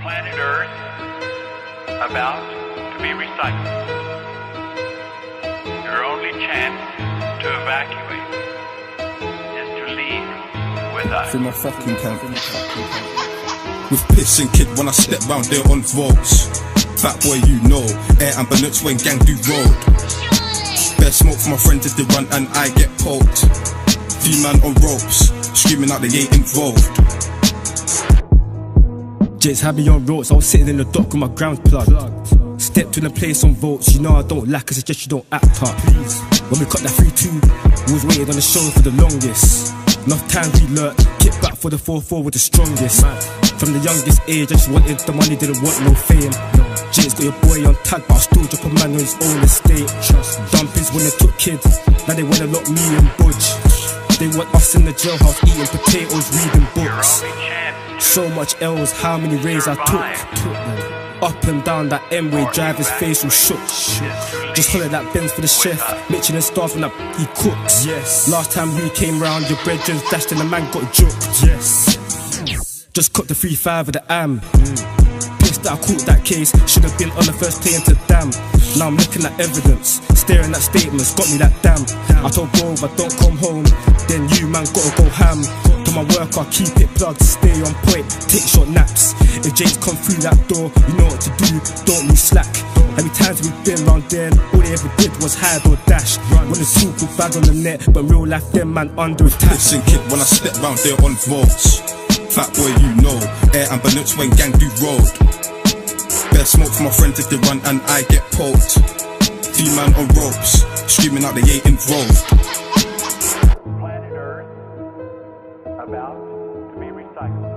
Planet Earth about to be recycled. Your only chance to evacuate is to leave with us. Through my fucking camp. With piss and kid when I step round there on voltz. Fat boy, you know, air ambulance when gang do road. Bare smoke for my friends if they run and I get poked. 3 man on ropes, screaming out they ain't involved. Jets had me on ropes, I was sitting in the dock with my grounds plugged. Stepped in the place on voltz, you know I don't lack, I suggest you don't act up. When we cut that 3-2, we was waiting on the show for the longest. Enough time we learnt, kick back for the 4-4 with the strongest. From the youngest age, I just wanted the money, didn't want no fame. Jay's got your boy on tag, but I still drop a man on his own estate. Dumpings when they took kids, now they wanna lock me and Budge. They want us in the jailhouse eating potatoes, reading books. So much L's, how many rays I took. Up and down that M-way, driver's face was shook. Just hollered that Benz for the chef, Mitchell and stars when that he cooks. Last time we came round, your brethren dashed and the man got juked. Just cut the 3-5 of the AM. Pissed that I caught that case, should have been on the first plane to damn. Now I'm looking at evidence, staring at statements, got me that damn. I told bro if I don't come home, then you man gotta go ham. To my work I'll keep it plugged, stay on point, take short naps. If James come through that door, you know what to do, don't lose slack. How many times we've been round there, all they ever did was hide or dash. When the soup was bad on the net, but real life them man under attack. Listen kid, when I step round there on voltz. Fat boy, you know, air ambulance when gang do road. Bare smoke for my friends if they run and I get poked. 3 man on ropes, screaming out they ain't involved. Planet Earth about to be recycled.